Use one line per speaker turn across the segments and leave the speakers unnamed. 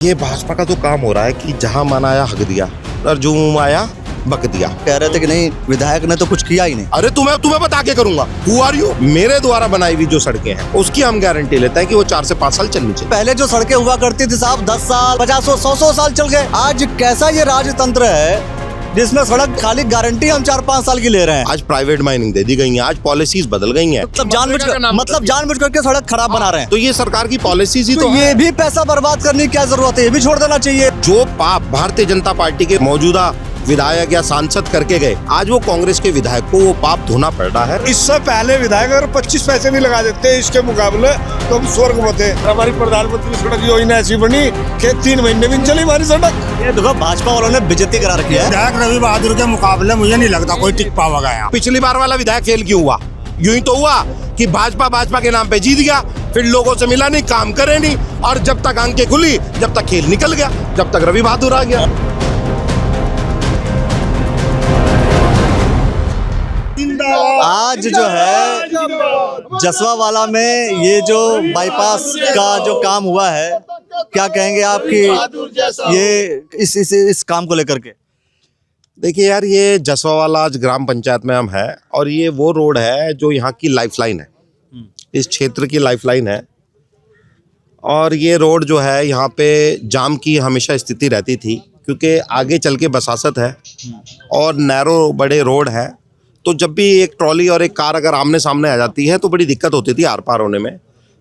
ये भाजपा का तो काम हो रहा है कि जहां मन आया हक दिया और जो मुंह आया बक दिया।
कह रहे थे कि नहीं विधायक ने तो कुछ किया ही नहीं।
अरे तुम्हें बता के करूंगा। Who are you? मेरे द्वारा बनाई हुई जो सड़कें हैं उसकी हम गारंटी लेते हैं कि वो 4 से 5 साल चलनी चाहिए।
पहले जो सड़कें हुआ करती थी साहब 10 साल 50 100 साल चल गए। आज कैसा ये राजतंत्र है जिसमें सड़क खाली गारंटी हम 4-5 साल की ले रहे हैं।
आज प्राइवेट माइनिंग दे दी गई है, आज पॉलिसीज बदल गई हैं।
मतलब जानबूझ करके सड़क खराब बना रहे हैं।
तो ये सरकार की पॉलिसीज ही
तो
तो
ये
है।
भी पैसा बर्बाद करने की क्या जरूरत है, ये भी छोड़ देना चाहिए।
जो पाप भारतीय जनता पार्टी के मौजूदा विधायक या सांसद करके गए, आज वो कांग्रेस के विधायक को वो पाप धोना पड़ रहा है।
इससे पहले विधायक अगर 25 पैसे भी लगा देते इसके मुकाबले तो हम स्वर्ग में थे। हमारी प्रधानमंत्री सड़क योजना ऐसी बनी कि 3 महीने भी नहीं चली हमारी सड़क।
ये देखो भाजपा वालों ने बेइज्जती करा रखी है।
विधायक रवि बहादुर के मुकाबले मुझे नहीं लगता कोई टिक पाएगा यहाँ।
पिछली बार वाला विधायक फेल क्यों हुआ? यूं ही तो हुआ कि भाजपा के नाम पे जीत गया, फिर लोगों से मिला नहीं, काम करे नहीं, और जब तक आंखें खुली, जब तक खेल निकल गया, जब तक रवि बहादुर आ गया।
आज जो है जसवावाला में ये जो बाईपास का जो काम हुआ है, क्या कहेंगे आप कि ये इस काम को लेकर के?
देखिए यार, ये जसवावाला आज ग्राम पंचायत में हम है और ये वो रोड है जो यहाँ की लाइफलाइन है, इस क्षेत्र की लाइफलाइन है। और ये रोड जो है यहाँ पे जाम की हमेशा स्थिति रहती थी क्योंकि आगे चल के बसासत है और नैरो बड़े रोड है। तो जब भी एक ट्रॉली और एक कार अगर आमने सामने आ जाती है तो बड़ी दिक्कत होती थी आर पार होने में।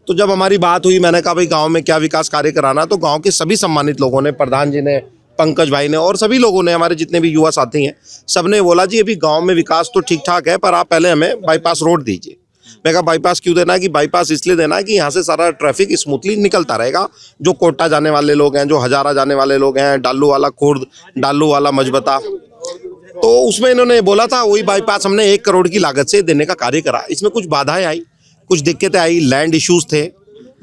तो जब हमारी बात हुई, मैंने कहा भाई गांव में क्या विकास कार्य कराना, तो गांव के सभी सम्मानित लोगों ने, प्रधान जी ने, पंकज भाई ने और सभी लोगों ने, हमारे जितने भी युवा साथी हैं, सबने बोला जी अभी गांव में विकास तो ठीक ठाक है पर आप पहले हमें बाईपास रोड दीजिए। मैं कहा बाईपास क्यों देना है? कि बाईपास इसलिए देना है कि यहाँ से सारा ट्रैफिक स्मूथली निकलता रहेगा। जो कोटा जाने वाले लोग हैं, जो हजारा जाने वाले लोग हैं, डालू वाला खुर्द, डालू वाला मजबता, तो उसमें इन्होंने बोला था वही बाईपास हमने 1 करोड़ की लागत से देने का कार्य करा। इसमें कुछ बाधाएं आई, कुछ दिक्कतें आई, लैंड इश्यूज थे,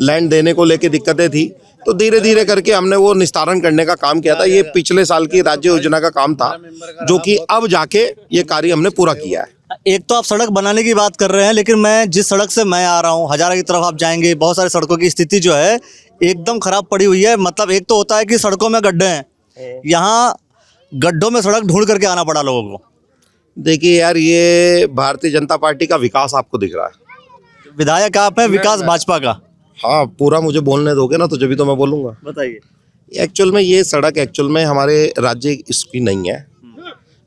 लैंड देने को लेके दिक्कतें थी। तो धीरे धीरे करके हमने वो निस्तारण करने का काम किया था। ये पिछले साल की राज्य योजना का काम था जो कि अब जाके ये कार्य हमने पूरा किया है।
एक तो आप सड़क बनाने की बात कर रहे हैं, लेकिन मैं जिस सड़क से मैं आ रहा हूँ, हजारा की तरफ आप जाएंगे, बहुत सारी सड़कों की स्थिति जो है एकदम खराब पड़ी हुई है। मतलब एक तो होता है कि सड़कों में गड्ढे हैं, यहाँ गड्ढों में सड़क ढूंढ करके आना पड़ा लोगों को।
देखिए यार, ये भारतीय जनता पार्टी का विकास आपको दिख रहा है।
विधायक आप हैं, विकास भाजपा का।
हाँ, पूरा मुझे बोलने दोगे ना तो जब भी तो मैं बोलूँगा।
बताइए।
एक्चुअल में ये सड़क एक्चुअल में हमारे राज्य इसकी नहीं है,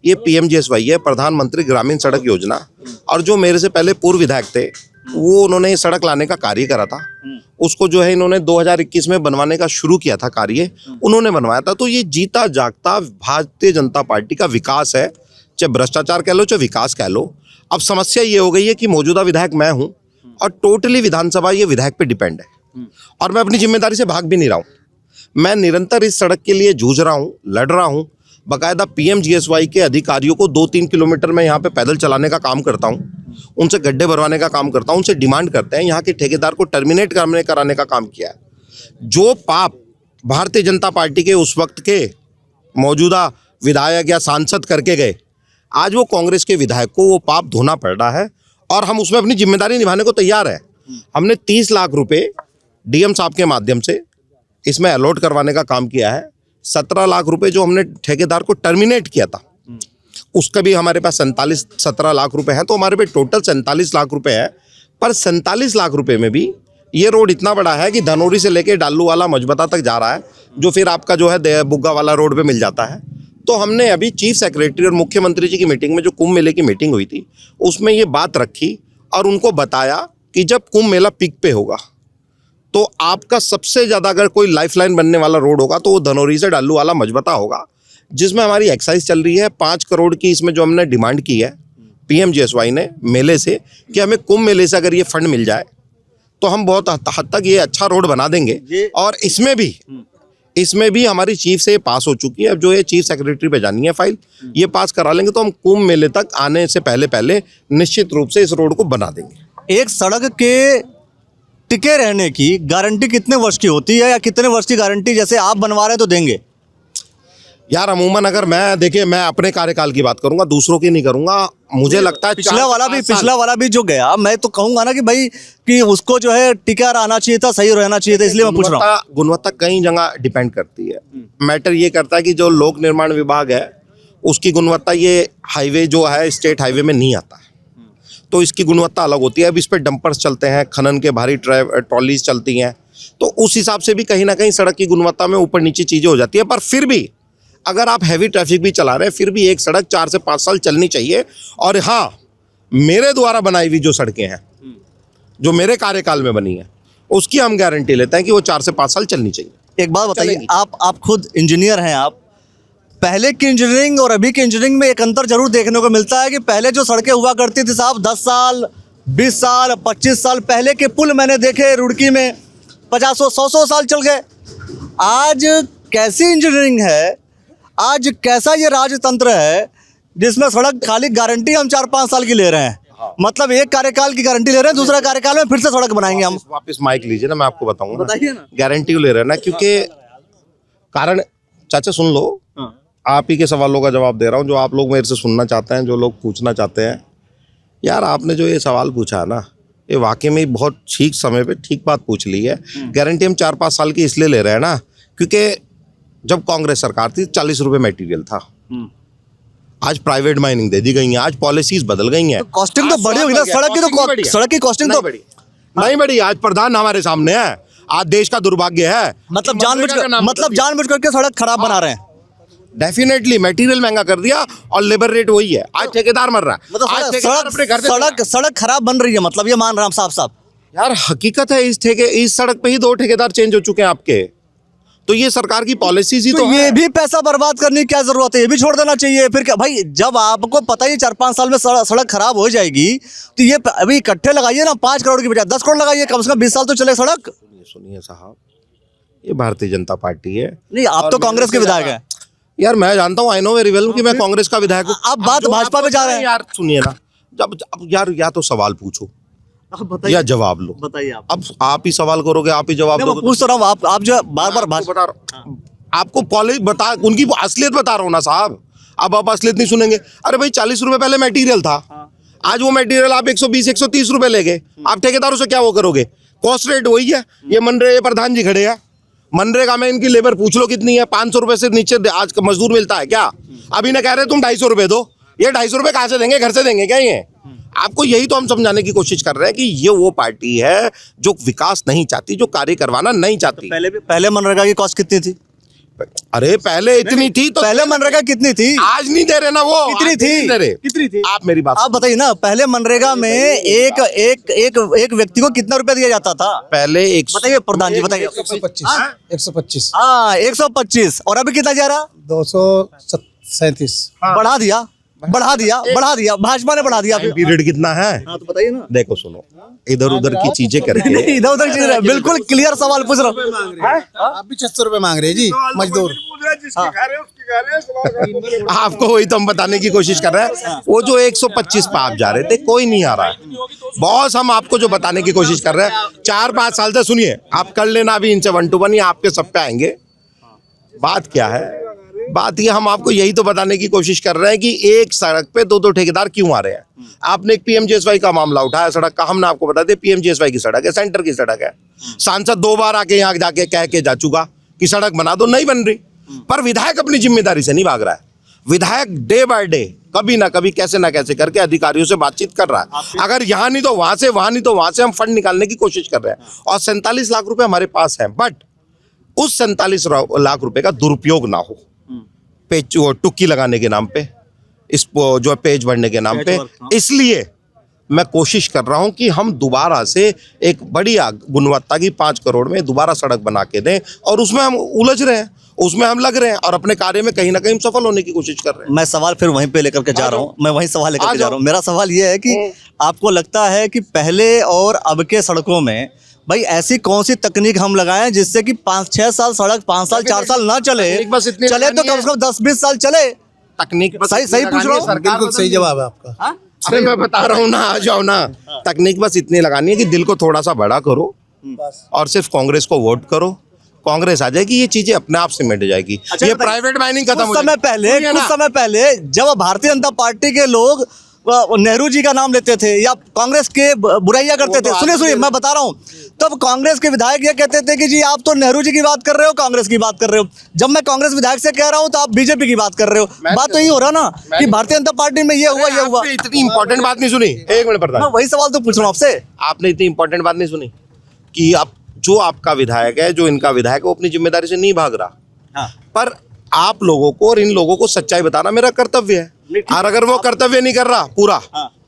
ये PMGSY है, प्रधानमंत्री ग्रामीण सड़क योजना। और जो मेरे से पहले पूर्व विधायक थे वो उन्होंने सड़क लाने का कार्य करा था। उसको जो है इन्होंने 2021 में बनवाने का शुरू किया था कार्य, उन्होंने बनवाया था। तो ये जीता जागता भारतीय जनता पार्टी का विकास है, चाहे भ्रष्टाचार कह लो चाहे विकास कह लो। अब समस्या ये हो गई है कि मौजूदा विधायक मैं हूँ और टोटली विधानसभा ये विधायक पे डिपेंड है और मैं अपनी जिम्मेदारी से भाग भी नहीं रहा हूँ। मैं निरंतर इस सड़क के लिए जूझ रहा हूँ, लड़ रहा हूँ। बाकायदा PMGSY के अधिकारियों को 2-3 किलोमीटर में यहाँ पे पैदल चलाने का काम करता हूँ, उनसे गड्ढे भरवाने का काम करता हूँ, उनसे डिमांड करते हैं, यहाँ के ठेकेदार को टर्मिनेट कराने का काम किया है। जो पाप भारतीय जनता पार्टी के उस वक्त के मौजूदा विधायक या सांसद करके गए, आज वो कांग्रेस के विधायक को वो पाप धोना पड़ रहा है और हम उसमें अपनी जिम्मेदारी निभाने को तैयार है। हमने 30 लाख रुपए DM साहब के माध्यम से इसमें अलॉट करवाने का काम किया है। 17 लाख रुपए जो हमने ठेकेदार को टर्मिनेट किया था उसका भी हमारे पास 17 लाख रुपए हैं। तो हमारे पे टोटल 47 लाख रुपए है। पर 47 लाख रुपए में भी ये रोड इतना बड़ा है कि धनौरी से लेके डालू वाला मजबता तक जा रहा है, जो फिर आपका जो है बुग्गा वाला रोड पे मिल जाता है। तो हमने अभी चीफ सेक्रेटरी और मुख्यमंत्री जी की मीटिंग में, जो कुंभ मेले की मीटिंग हुई थी, उसमें ये बात रखी और उनको बताया कि जब कुंभ मेला पीक पे होगा तो आपका सबसे ज़्यादा अगर कोई लाइफलाइन बनने वाला रोड होगा तो वो धनौरी से डालू वाला मजबता होगा, जिसमें हमारी एक्सरसाइज चल रही है 5 करोड़ की। इसमें जो हमने डिमांड की है PMGSY ने मेले से कि हमें कुंभ मेले से अगर ये फंड मिल जाए तो हम बहुत हद तक ये अच्छा रोड बना देंगे। और इसमें भी हमारी चीफ से पास हो चुकी है। अब जो है चीफ सेक्रेटरी पे जानी है फाइल, ये पास करा लेंगे तो हम कुंभ मेले तक आने से पहले निश्चित रूप से इस रोड को बना देंगे।
एक सड़क के टिके रहने की गारंटी कितने वर्ष की होती है, या कितने वर्ष की गारंटी जैसे आप बनवा रहे हैं तो देंगे?
यार अमूमन अगर देखिए मैं अपने कार्यकाल की बात करूंगा, दूसरों की नहीं करूंगा। मुझे लगता है
पिछला वाला भी जो गया, मैं तो कहूंगा ना कि भाई कि उसको जो है टिका रहना चाहिए था, सही रहना चाहिए था, इसलिए मैं पूछ रहा हूँ।
गुणवत्ता कई जगह डिपेंड करती है। मैटर ये करता है कि जो लोक निर्माण विभाग है उसकी गुणवत्ता, ये हाईवे जो है स्टेट हाईवे में नहीं आता है, तो इसकी गुणवत्ता अलग होती है। अब इस पे डंपर्स चलते हैं, खनन के भारी ट्रॉलीज चलती हैं, तो उस हिसाब से भी कहीं ना कहीं सड़क की गुणवत्ता में ऊपर नीचे चीज़ें हो जाती है। पर फिर भी अगर आप हैवी ट्रैफिक भी चला रहे हैं, फिर भी एक सड़क 4 से 5 साल चलनी चाहिए। और हाँ, मेरे द्वारा बनाई हुई जो सड़कें हैं, जो मेरे कार्यकाल में बनी है, उसकी हम गारंटी लेते हैं कि वो 4 से 5 साल चलनी चाहिए।
एक बात बताइए, आप खुद इंजीनियर हैं, आप पहले की इंजीनियरिंग और अभी की इंजीनियरिंग में एक अंतर जरूर देखने को मिलता है कि पहले जो सड़कें हुआ करती थी साहब, 10 साल 20 साल 25 साल पहले के पुल मैंने देखे रुड़की में 50-100 साल चल गए। आज कैसी इंजीनियरिंग है, आज कैसा ये राजतंत्र है जिसमें सड़क खाली गारंटी हम 4-5 साल की ले रहे हैं। मतलब एक कार्यकाल की गारंटी ले रहे हैं, दूसरा कार्यकाल में फिर से सड़क बनाएंगे हम।
वापस माइक लीजिए ना, मैं आपको बताऊंगा।
बताइए ना।
गारंटी ले रहे हैं ना, क्योंकि कारण चाचा सुन लो, आप ही के सवालों का जवाब दे रहा हूँ जो आप लोग मेरे से सुनना चाहते हैं, जो लोग पूछना चाहते हैं। यार आपने जो ये सवाल पूछा है ना, ये वाकई में बहुत ठीक समय पे ठीक बात पूछ ली है। गारंटी हम 4-5 साल की इसलिए ले रहे हैं ना, क्योंकि जब कांग्रेस सरकार थी 40 रुपए मटेरियल था, आज प्राइवेट माइनिंग दे दी गई है, आज पॉलिसीज बदल गई हैं।
तो कॉस्टिंग तो बड़ी होगी ना, सड़क की कॉस्टिंग तो
नहीं बढ़ी। आज प्रधान हमारे सामने है, आज देश का दुर्भाग्य है।
मतलब जानबूझ करके सड़क खराब बना रहे हैं।
डेफिनेटली मटेरियल महंगा कर दिया और लेबर रेट वही है। आज ठेकेदार मर रहा है,
मतलब
आज ठेकेदार अपने घर से
सड़क खराब बन रही है, मतलब ये मान रहा हूं साफ।
यार हकीकत है, इस सड़क पे ही 2 ठेकेदार चेंज हो चुके हैं आपके, तो ये सरकार की पॉलिसीज ही तो
ये भी पैसा बर्बाद करने की क्या जरूरत है, ये भी छोड़ देना चाहिए। फिर क्या भाई, जब आपको पता ही 4-5 साल में सड़क खराब हो जाएगी, तो ये अभी इकट्ठे लगाइए ना, 5 करोड़ की बजाय 10 करोड़ लगाइए, कम से कम 20 साल तो चले सड़क।
सुनिए साहब, ये भारतीय जनता पार्टी है।
नहीं, आप तो कांग्रेस के विधायक हैं।
यार मैं जानता हूँ, आई नो वेरी वेल कि मैं कांग्रेस का विधायक हूँ।
आप बात भाजपा पे जा रहे हैं।
यार सुनिए ना, जब यार या तो सवाल पूछो या जवाब लो।
बताइए
अब आप ही सवाल करोगे, आप ही जवाब दोगे।
पूछ तो रहा हूँ, आप जो बार-बार
बता रहा हूँ, आपको पॉलिसी बता, उनकी असलियत बता रहा हूँ ना साहब। अब आप असलियत नहीं सुनेंगे। अरे भाई 40 रुपए पहले मटेरियल था, आज वो मटेरियल आप 120-130 रुपए ले गए। आप ठेकेदारों से क्या वो करोगे? कॉस्ट रेट वही है। ये मनरेगा प्रधान जी खड़े हैं, मनरेगा में इनकी लेबर पूछ लो कितनी है, 500 रुपए से नीचे आज का मजदूर मिलता है क्या? अभी ना कह रहे तुम 250 रुपए दो, ये 250 रुपए कहाँ से देंगे, घर से देंगे क्या? ये आपको यही तो हम समझाने की कोशिश कर रहे हैं कि ये वो पार्टी है जो विकास नहीं चाहती, जो कार्य करवाना नहीं चाहती।
पहले मनरेगा की कॉस्ट कितनी थी?
अरे पहले इतनी थी तो
पहले मनरेगा कितनी थी?
आज नहीं दे रहे ना वो।
कितनी थी?
आप मेरी बात
आप बताइए ना, पहले मनरेगा में एक व्यक्ति को कितना रुपया दिया जाता था?
पहले
बताइए प्रधान जी, बताइए।
125
हाँ 125। और अभी कितना जा रहा?
237।
बढ़ा दिया। भाजपा ने बढ़ा दिया।
पीरियड कितना है?
हाँ तो बताइए ना।
देखो सुनो, इधर उधर की चीजें करके
इधर उधर चीज है, बिल्कुल क्लियर सवाल पूछ रहा हूँ।
आप भी 600 रुपए मांग रहे हैं जी मजदूर।
आपको वही तो हम बताने की कोशिश कर रहे हैं। वो जो 125 पे आप जा रहे थे, कोई नहीं आ रहा है बॉस। हम आपको जो बताने की कोशिश कर रहे हैं, 4-5 साल से सुनिए, आप कर लेना अभी इनसे 1 to 1 ही आपके सब पे आएंगे। बात क्या है? बात ये हम आपको यही तो बताने की कोशिश कर रहे हैं कि एक सड़क पे 2-2 ठेकेदार क्यों आ रहे हैं। आपने एक पीएमजीएसवाई का मामला उठाया सड़क का, हमने आपको बता दिया पीएमजीएसवाई की सड़क है, सेंटर की सड़क है। सांसद 2 बार आके यहाँ जाके कह के जा चुका कि सड़क बना दो, नहीं बन रही। पर विधायक अपनी जिम्मेदारी से नहीं भाग रहा है। विधायक डे बाय डे कभी ना कभी कैसे ना कैसे करके अधिकारियों से बातचीत कर रहा है। अगर यहाँ नहीं तो वहां से, वहां नहीं तो वहां से हम फंड निकालने की कोशिश कर रहे हैं। और 47 लाख रुपए हमारे पास है, बट उस 47 लाख रुपए का दुरुपयोग ना हो पेज टुक्की लगाने के नाम पे, इस जो पेज भरने के नाम पे। इसलिए मैं कोशिश कर रहा हूं कि हम दोबारा से एक बढ़िया गुणवत्ता की 5 करोड़ में दोबारा सड़क बना के दें, और उसमें हम उलझ रहे हैं, उसमें हम लग रहे हैं और अपने कार्य में कहीं ना कहीं सफल होने की कोशिश कर रहे हैं।
मैं सवाल फिर वहीं पे लेकर के जा रहा हूँ, मैं वहीं सवाल लेकर के जा रहा हूँ। मेरा सवाल ये है कि आपको लगता है कि पहले और अब के सड़कों में भाई ऐसी कौन सी तकनीक हम लगाएं जिससे कि 5-6 साल सड़क 5 साल 4 साल ना चले तो कम से कम 10-20 साल चले?
तकनीक
सही पूछ रहा हूँ।
बिल्कुल सही जवाब है आपका।
अरे मैं बता रहा हूँ ना, आ जाओ ना। तकनीक बस इतनी लगानी है कि दिल को थोड़ा सा बड़ा करो और सिर्फ कांग्रेस को वोट करो, कांग्रेस आ जाएगी, ये चीजें अपने आप से मिट जाएगी। ये
बताइए,
प्राइवेट माइनिंग खत्म हो
कुछ समय पहले
सुनिए ना,
जब भारतीय जनता पार्टी के लोग नेहरू जी का नाम लेते थे या कांग्रेस के बुराइयां करते थे, सुनिए मैं बता रहा हूं, तब कांग्रेस के विधायक ये कहते थे कि जी आप तो नेहरू जी की बात कर रहे हो, कांग्रेस की बात कर रहे हो। जब मैं कांग्रेस विधायक से कह रहा हूं तो आप बीजेपी की बात कर रहे हो। बात तो यही हो रहा ना कि भारतीय जनता पार्टी में ये हुआ।
आपने इतनी इंपॉर्टेंट बात नहीं सुनी। एक मिनट प्रधान,
मैं वही सवाल तो पूछ रहा हूं आपसे।
आपने इतनी इंपॉर्टेंट बात नहीं सुनी कि आप जो आपका विधायक है, जो इनका विधायक है, वो अपनी जिम्मेदारी से नहीं भाग रहा।
हाँ।
पर आप लोगों को और इन लोगों को सच्चाई बताना मेरा कर्तव्य है, और अगर वो कर्तव्य नहीं कर रहा पूरा,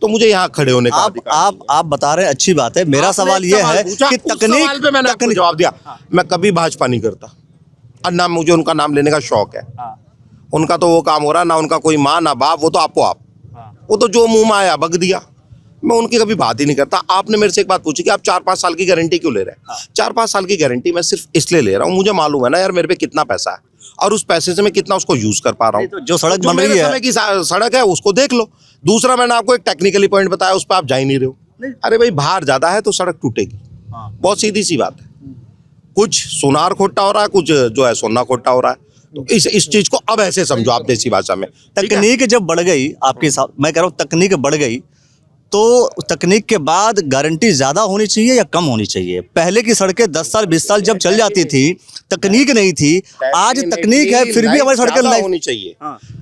तो मुझे यहाँ खड़े होने का अधिकार है।
आप बता रहे हैं, अच्छी बात है। मेरा सवाल ये है कि
तकनीक पे मैंने आपको जवाब दिया। मैं कभी भाजपा नहीं करता, और ना मुझे उनका नाम लेने का शौक है। उनका तो वो काम हो रहा, ना उनका कोई माँ ना बाप, वो तो आपको आप, वो तो जो मुंह में आया बग दिया। मैं उनकी कभी बात ही नहीं करता। आपने मेरे से एक बात पूछी कि आप 4-5 साल की गारंटी क्यों ले रहे हैं? 4-5 साल की गारंटी मैं सिर्फ इसलिए ले रहा हूँ, मुझे मालूम है ना यार मेरे पे कितना पैसा है, और उस पैसे से मैं कितना उसको यूज कर पा रहा हूँ।
जो सड़क बन रही है,
समय की सड़क है, उसको देख लो। दूसरा, मैंने आपको एक टेक्निकली पॉइंट बताया, उस पर आप जा ही नहीं रहे हो। अरे भाई, भार ज्यादा है तो सड़क टूटेगी, बहुत सीधी सी बात है। कुछ सोनार खोटा हो रहा है, कुछ जो है सोना खोटा हो रहा है। तो इस चीज को अब ऐसे समझो आप देसी भाषा में।
तकनीक जब बढ़ गई आपके साथ, मैं कह रहा हूँ तकनीक बढ़ गई, तो तकनीक के बाद गारंटी ज्यादा होनी चाहिए या कम होनी चाहिए? पहले की सड़कें 10 साल 20 साल जब चल जाती थी, तकनीक नहीं थी, आज तकनीक है फिर भी हमारी सड़कें लाइफ
होनी चाहिए।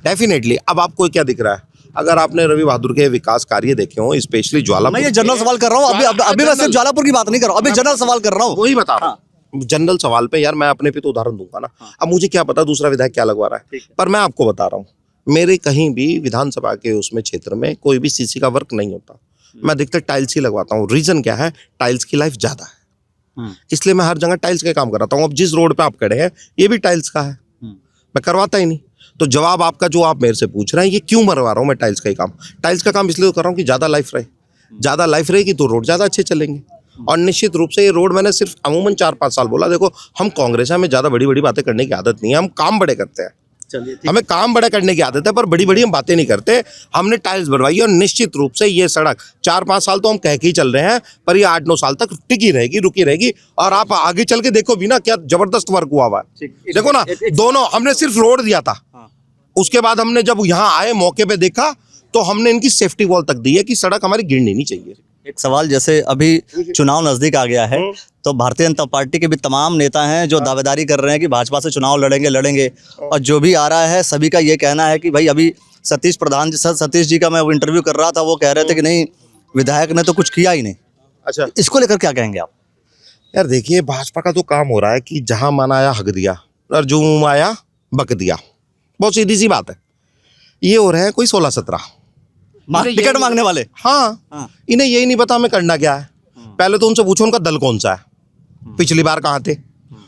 डेफिनेटली। अब आपको क्या दिख रहा है? अगर आपने रवि बहादुर के विकास कार्य देखे हो, स्पेशली ज्वालापुर,
मैं ये जनरल सवाल कर रहा हूँ, अभी मैं सिर्फ ज्वालापुर की बात नहीं कर रहा हूँ, अभी जनरल सवाल कर रहा हूँ।
वही बता रहा हूँ। जनरल सवाल पे यार मैं अपने पे तो उदाहरण दूंगा ना। अब मुझे क्या पता दूसरा विधायक क्या लगवा रहा है, पर मैं आपको बता रहा हूँ, मेरे कहीं भी विधानसभा के उसमें क्षेत्र में कोई भी सीसी का वर्क नहीं होता। मैं अधिकतर टाइल्स ही लगवाता हूँ। रीजन क्या है? टाइल्स की लाइफ ज्यादा है, इसलिए मैं हर जगह टाइल्स का काम कराता हूँ। अब जिस रोड पे आप खड़े हैं, ये भी टाइल्स का है, मैं करवाता ही नहीं। तो जवाब आपका जो आप मेरे से पूछ रहे हैं, ये क्यों मरवा रहा हूँ मैं टाइल्स का ही काम? टाइल्स का काम इसलिए कर रहा हूँ कि ज्यादा लाइफ रहे। ज्यादा लाइफ रहेगी तो रोड ज्यादा अच्छे चलेंगे। और निश्चित रूप से ये रोड, मैंने सिर्फ अमूमन 4-5 साल बोला। देखो, हम कांग्रेस है, हमें ज्यादा बड़ी बड़ी बातें करने की आदत नहीं है, हम काम बड़े करते हैं। हमें काम बड़ा करने की आदत है, पर बड़ी बड़ी हम बातें नहीं करते। हमने टाइल्स बनवाई है, और निश्चित रूप से ये सड़क 4-5 साल तो हम कह के ही चल रहे हैं, पर ये 8-9 साल तक टिकी रहेगी, रुकी रहेगी। और आप आगे चल के देखो भी ना, क्या जबरदस्त वर्क हुआ हुआ है। देखो ना, दोनों, हमने सिर्फ रोड दिया था, उसके बाद हमने जब यहाँ आए मौके पे देखा, तो हमने इनकी सेफ्टी वॉल तक दी है कि सड़क हमारी गिरनी नहीं चाहिए।
एक सवाल, जैसे अभी चुनाव नजदीक आ गया है, तो भारतीय जनता पार्टी के भी तमाम नेता हैं जो दावेदारी कर रहे हैं कि भाजपा से चुनाव लड़ेंगे, और जो भी आ रहा है सभी का ये कहना है कि भाई, अभी सतीश जी का मैं इंटरव्यू कर रहा था, वो कह रहे थे कि नहीं, विधायक ने तो कुछ किया ही नहीं।
अच्छा,
इसको लेकर क्या कहेंगे आप?
यार देखिए, भाजपा का तो काम हो रहा है कि जहां मन आया हक दिया, और जो मुंह आया बक दिया। बहुत सीधी सी बात है। ये हो रहे हैं कोई 16-17
टिकट मांगने वाले।
हाँ, इन्हें यही नहीं पता हमें करना क्या है। पहले तो उनसे पूछो उनका दल कौन सा है, पिछली बार कहाँ थे,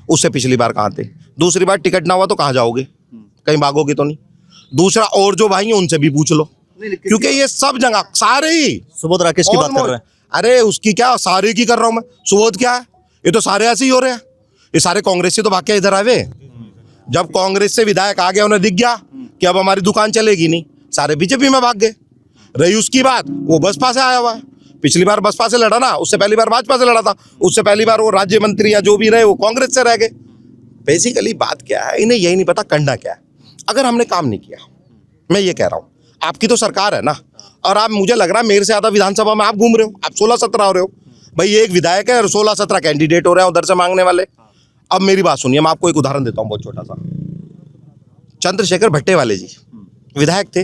उससे पिछली बार कहाँ थे, दूसरी बार टिकट ना हुआ तो कहाँ जाओगे, कहीं भागोगे तो नहीं। दूसरा, और जो भाई हैं उनसे भी पूछ लो, क्योंकि ये सब जगह सारे ही।
सुबोध राकेश की बात कर रहे हैं।
अरे उसकी क्या, सारे की कर रहा हूं मैं। सुबोध क्या है, ये तो सारे ऐसे ही हो रहे हैं। ये सारे कांग्रेस से तो भाग के इधर आए। जब कांग्रेस से विधायक आ गया, उन्हें दिख गया कि अब हमारी दुकान चलेगी नहीं, सारे बीजेपी में भाग गए। रही उसकी बात, वो बसपा से आया हुआ है। पिछली बार बसपा से लड़ा ना, उससे पहली बार भाजपा से लड़ा था, उससे पहली बार वो राज्य मंत्री या जो भी रहे वो कांग्रेस से रह गए। बेसिकली बात क्या है, इन्हें यही नहीं पता करना क्या है। अगर हमने काम नहीं किया, मैं ये कह रहा हूँ, आपकी तो सरकार है ना, और आप, मुझे लग रहा है मेरे से ज्यादा विधानसभा में आप घूम रहे हो। आप 16-17 हो रहे हो भाई, एक विधायक है और 16-17 कैंडिडेट हो रहे हैं उधर से मांगने वाले। अब मेरी बात सुनिए, मैं आपको एक उदाहरण देता हूँ बहुत छोटा सा। चंद्रशेखर भट्टेवाले जी विधायक थे,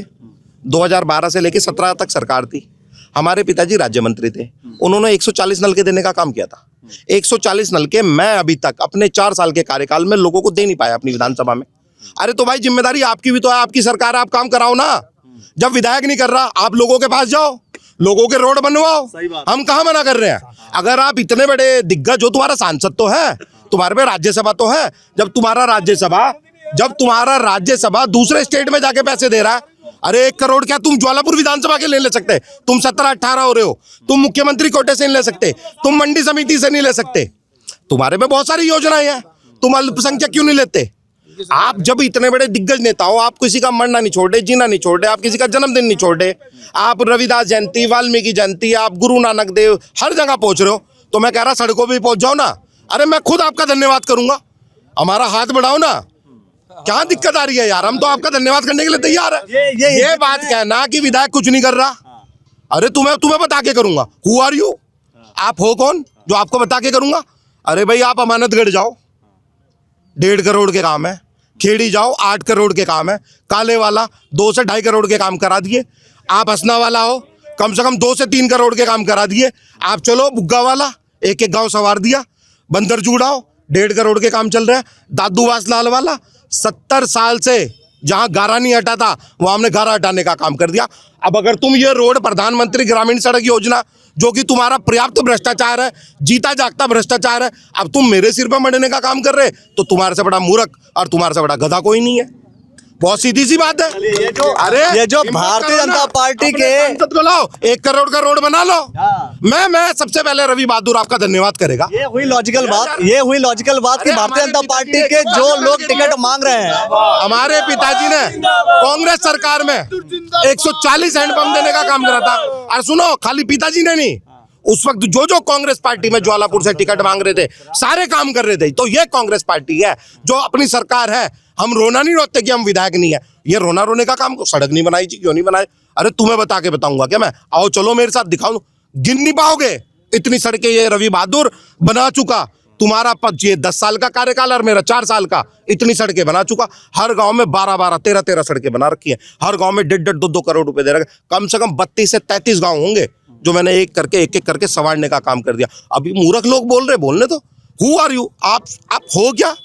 2012 से लेकर 17 तक सरकार थी। हमारे पिताजी राज्य मंत्री थे, उन्होंने 140 नलके देने का काम किया था। 140 नलके मैं अभी तक अपने 4 साल के कार्यकाल में लोगों को दे नहीं पाया अपनी विधानसभा में। अरे तो भाई, जिम्मेदारी आपकी भी तो है, आपकी सरकार है, आप काम कराओ ना। जब विधायक नहीं कर रहा, आप लोगों के पास जाओ, लोगों के रोड बनवाओ। हम कहाँ मना कर रहे हैं? अगर आप इतने बड़े दिग्गज हो, तुम्हारा सांसद तो है, तुम्हारे पे राज्यसभा तो है। जब तुम्हारा राज्यसभा दूसरे स्टेट में जाके पैसे दे रहा है, अरे 1 करोड़ क्या तुम ज्वालापुर विधानसभा के ले सकते? तुम 17-18 हो रहे हो, तुम मुख्यमंत्री कोटे से नहीं ले सकते, तुम मंडी समिति से नहीं ले सकते। तुम्हारे पे बहुत सारी योजनाएं हैं, तुम अल्पसंख्यक क्यों नहीं लेते? आप जब इतने बड़े दिग्गज नेता हो, आप किसी का मरना नहीं छोड़ रहे, जीना नहीं छोड़ रहे, आप किसी का जन्मदिन नहीं छोड़ रहे, आप रविदास जयंती, वाल्मीकि जयंती, आप गुरु नानक देव, हर जगह पहुंच रहे हो, तो मैं कह रहा सड़कों पर पहुंच जाओ ना। अरे मैं खुद आपका धन्यवाद करूंगा। हमारा हाथ बढ़ाओ ना, क्या दिक्कत आ रही है यार? हम तो आपका धन्यवाद करने के लिए तैयार है। ये बात कहना कि विधायक कुछ नहीं कर रहा, अरे तुम्हें बता के करूंगा। Who are you? आप हो कौन जो आपको बता के करूंगा? अरे भाई आप अमानतगढ़ जाओ, 1.5 करोड़ के काम है। खेड़ी जाओ, 8 करोड़ के काम है। काले वाला 2 से 2.5 करोड़ के काम करा दिए। आप हसना वाला हो, कम से कम 2 से 3 करोड़ के काम करा दिए। आप चलो बुग्गा वाला, एक गांव संवार दिया। बंदर जुड़ाओ, 1.5 करोड़ के काम चल रहे हैं। दादू वासलाल वाला 70 साल से जहां गारा नहीं हटा था वहां हमने गारा हटाने का काम कर दिया। अब अगर तुम ये रोड, प्रधानमंत्री ग्रामीण सड़क योजना, जो कि तुम्हारा पर्याप्त भ्रष्टाचार है, जीता जागता भ्रष्टाचार है, अब तुम मेरे सिर पर मरने का काम कर रहे, तो तुम्हारे से बड़ा मूर्ख और तुम्हारे से बड़ा गधा कोई नहीं है। बहुत सीधी सी बात है।
ये जो भारतीय जनता पार्टी के
सांसद को लाओ, 1 करोड़ का रोड बना लो। मैं सबसे पहले रवि बहादुर आपका धन्यवाद करेगा।
ये हुई लॉजिकल बात कि भारतीय जनता पार्टी के जो लोग टिकट मांग रहे हैं,
हमारे पिताजी ने कांग्रेस सरकार में 140 हैंडपंप देने का काम करा था। और सुनो, खाली पिताजी ने नहीं, उस वक्त जो कांग्रेस पार्टी में ज्वालापुर से टिकट मांग रहे थे, सारे काम कर रहे थे। तो ये कांग्रेस पार्टी है जो अपनी सरकार है। हम रोना नहीं रोते कि हम विधायक नहीं है। ये रोना रोने का काम, सड़क नहीं बनाई जी, क्यों नहीं बनाए? अरे तुम्हें बता के बताऊंगा क्या मैं? आओ चलो मेरे साथ, दिखाओ। गिन नहीं पाओगे इतनी सड़कें ये रवि बहादुर बना चुका। तुम्हारा 10 साल का कार्यकाल और मेरा 4 साल का, इतनी सड़कें बना चुका। हर गांव में 12-12, 13-13 सड़कें बना रखी है। हर गांव में 1.5, 2 करोड़ रुपए दे रखे। कम से कम 32 से 33 गांव होंगे जो मैंने एक एक करके संवारने का काम कर दिया। अभी मूर्ख लोग बोल रहे, बोलने तो। Who are you? आप हो क्या?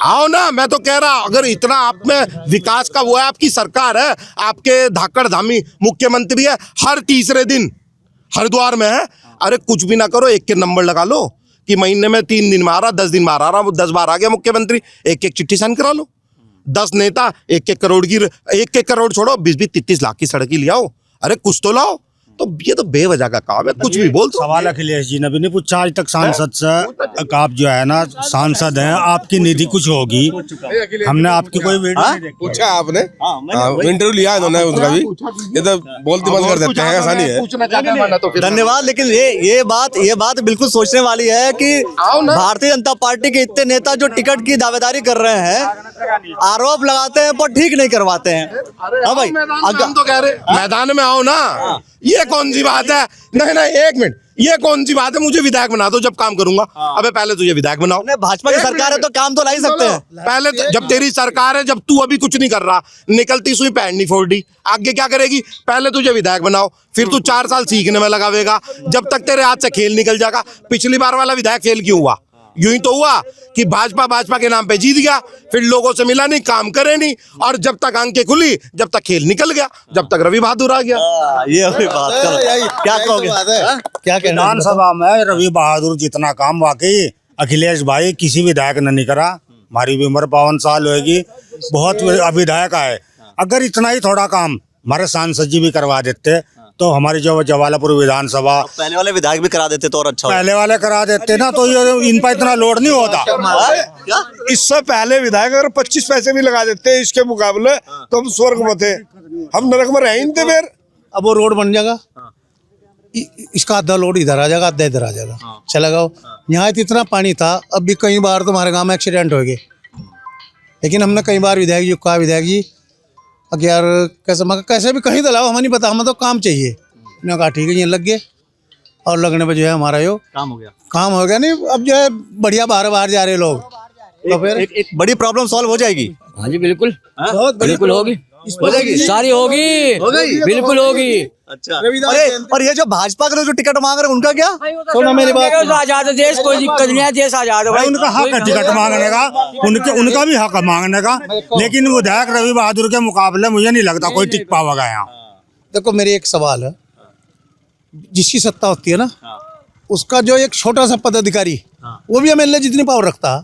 आओ ना। मैं तो कह रहा, अगर इतना आप में विकास का वो है, आपकी सरकार है, आपके धाकड़ धामी मुख्यमंत्री है, हर तीसरे दिन हरिद्वार में है। अरे कुछ भी ना करो, एक के नंबर लगा लो कि महीने में 3 दिन में आ रहा, 10 दिन में आ रहा, 10 बार आ गया मुख्यमंत्री, एक चिट्ठी साइन करा लो। 10 नेता 1-1 करोड़ की, 1-1 करोड़ छोड़ो, 20-20, 33 लाख की सड़क ही ले आओ। अरे कुछ तो लाओ। तो ये तो बेवजह का काम है, कुछ भी बोल दो।
सवाल अखिलेश जी ने भी नहीं पूछा आज तक सांसद से। आप जो है ना सांसद हैं, आपकी निधि कुछ होगी? हमने आपकी कोई वीडियो नहीं देखी।
पूछा आपने? इंटरव्यू लिया इन्होंने उसका भी। ये तो बोलते बंद कर देते हैं, ऐसा नहीं है।
धन्यवाद। लेकिन ये बात बिल्कुल सोचने वाली है कि भारतीय जनता पार्टी के इतने नेता जो टिकट की दावेदारी कर रहे हैं, आरोप लगाते हैं पर ठीक नहीं करवाते हैं। हाँ भाई,
तो कह रहे मैदान में आओ ना। ये कौन सी बात है? नहीं, 1 मिनट, ये कौन सी बात है? मुझे विधायक बना दो जब काम करूंगा। अबे पहले तुझे विधायक बनाओ।
भाजपा की सरकार है तो काम तो ला ही सकते हैं।
पहले जब तेरी सरकार है, जब तू अभी कुछ नहीं कर रहा, निकलती सुई पैंट नहीं फोड़ी, आगे क्या करेगी? पहले तुझे विधायक बनाओ, फिर तू 4 साल सीखने में लगावेगा, जब तक तेरे हाथ से खेल निकल जाएगा। पिछली बार वाला विधायक फेल क्यों हुआ? यूं ही तो हुआ कि भाजपा के नाम पे जीत गया, फिर लोगों से मिला नहीं, काम करे नहीं, और जब तक आंखें खुली, जब तक खेल निकल गया, जब तक रवि बहादुर आ गया।
ये हुई बात। क्या कहोगे? क्या कहना?
विधानसभा में रवि बहादुर जितना काम वाकई अखिलेश भाई किसी विधायक ने नहीं करा। हमारी भी उम्र 52 साल होगी, बहुत विधायक आए। अगर इतना ही थोड़ा काम हमारे सांसद जी भी करवा देते तो हमारी जो जवालापुर विधानसभा,
पहले वाले विधायक भी करा देते तो और अच्छा होता।
पहले वाले करा देते ना, तो ये इन पर इतना लोड नहीं होता।
इससे पहले विधायक अगर 25 पैसे भी लगा देते इसके मुकाबले, तो हम स्वर्ग में थे, हम नरक में रह ही नहीं थे। फिर
अब वो रोड बन जाएगा, इसका आधा लोड इधर आ जाएगा, आधा इधर आ जाएगा, चला गाओ। यहाँ इतना पानी था, अब भी कई बार तो हमारे गाँव में एक्सीडेंट हो गए। लेकिन हमने कई बार विधायक जी को कहा, विधायक जी यार कैसे भी कहीं तो लाओ, हमें नहीं पता, हमें तो काम चाहिए। उन्होंने कहा ठीक है, ये लग गए, और लगने पर जो है हमारा यो काम हो गया। नहीं, अब जो है बढ़िया बाहर जा रहे लोग, तो फिर
एक बड़ी प्रॉब्लम सॉल्व हो जाएगी।
हाँ जी बिल्कुल,
बिल्कुल होगी,
सारी होगी, बिल्कुल होगी।
अच्छा, और ये जो भाजपा के लोग जो टिकट मांग रहे हैं उनका क्या?
सुनो मेरी बात, आजाद है देश, कोई दिक्कत नहीं है, देश आजाद है भाई।
उनका हक है टिकट मांगने का, उनका भी हक है मांगने का। लेकिन विधायक रवि बहादुर के मुकाबले मुझे नहीं लगता कोई टिक पाएगा यहाँ।
देखो, मेरी एक सवाल है, जिसकी सत्ता होती है ना, उसका जो एक छोटा सा पदाधिकारी, वो भी एमएलए जितनी पावर रखता है,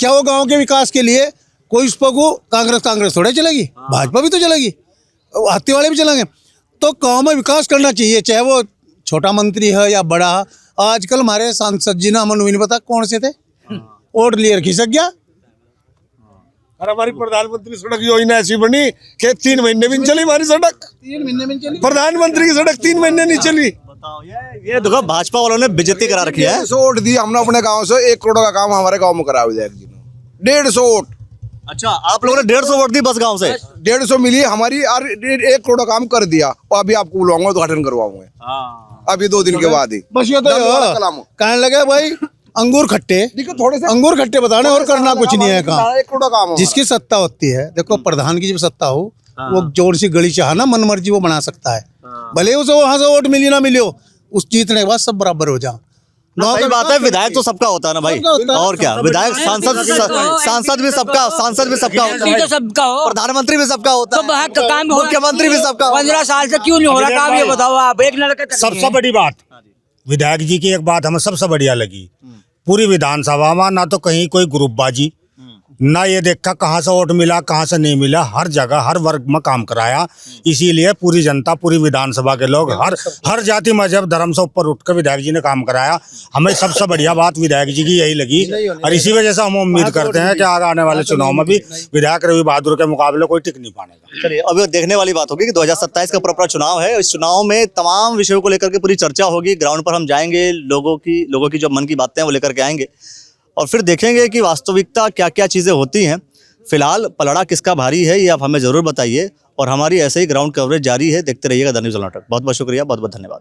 क्या वो गाँव के विकास के लिए कोई उस पर को कांग्रेस थोड़े चलेगी, भाजपा भी तो चलेगी, हाथी वाले भी चलेंगे। तो गाँव में विकास करना चाहिए, चाहे वो छोटा मंत्री है या बड़ा। आजकल हमारे सांसद जी ना, हमें नहीं पता कौन से थे, वोट लिए खिसक गया।
और हमारी प्रधानमंत्री सड़क योजना ऐसी बनी कि 3 महीने भी नहीं चली हमारी सड़क।
3 महीने में चली
प्रधानमंत्री की सड़क 3 महीने नहीं चली।
ये देखो, भाजपा वालों ने बेइज्जती करा रखी है।
वोट दी हमने अपने गांव से, 1 करोड़ का काम हमारे गांव में करा विधायक जी ने। 150 वोट।
अच्छा, आप लोगों ने 150 वोट दी बस गांव से?
150 मिली हमारी और 1 करोड़ का काम कर दिया और अभी आपको बुलाऊंगा उद्घाटन करवाऊंगा अभी 2 दिन के बाद ही।
बस ये तो
कलाम
कहने लगे भाई अंगूर खट्टे,
देखो थोड़े से
अंगूर खट्टे बताने और करना कुछ नहीं है काम।
1 करोड़ का काम
जिसकी सत्ता होती है, देखो प्रधान की जब सत्ता हो वो जोर सी गली चाह ना मन मर्जी वो बना सकता है, भले उसे वहां से वोट मिली ना मिले, उस जीतने के बाद सब बराबर हो जाओ।
सही बात है, विधायक तो सबका होता है ना भाई, और क्या, विधायक सांसद भी सबका, सांसद भी सबका होता है,
तो सबका हो,
प्रधानमंत्री भी सबका होता
तो
है,
काम
मुख्यमंत्री भी सबका होता है।
15 साल से क्यों नहीं हो रहा काम, ये बताओ आप। एक लड़का तक
सबसे बड़ी बात विधायक जी की एक बात हमें सबसे बढ़िया लगी, पूरी विधानसभा में ना तो कहीं कोई ग्रुपबाजी, ना ये देखा कहाँ से वोट मिला कहाँ से नहीं मिला, हर जगह हर वर्ग में काम कराया। इसीलिए पूरी जनता, पूरी विधानसभा के लोग, हर जाति मजहब धर्म से ऊपर उठकर विधायक जी ने काम कराया। हमें सबसे बढ़िया बात विधायक जी की यही लगी और इसी वजह से हम उम्मीद करते हैं कि आगे आने वाले चुनाव में भी विधायक रवि बहादुर के मुकाबले कोई टिक नहीं पाएगा।
चलिए, अब देखने वाली बात होगी कि 2027 का पूरा चुनाव है, इस चुनाव में तमाम विषयों को लेकर के पूरी चर्चा होगी। ग्राउंड पर हम जाएंगे, लोगों की जो मन की बातें हैं वो लेकर के आएंगे और फिर देखेंगे कि वास्तविकता क्या क्या चीज़ें होती हैं। फिलहाल पलड़ा किसका भारी है ये आप हमें ज़रूर बताइए और हमारी ऐसे ही ग्राउंड कवरेज जारी है। देखते रहिएगा द न्यूज़ कर्नाटक। बहुत बहुत शुक्रिया, बहुत बहुत धन्यवाद।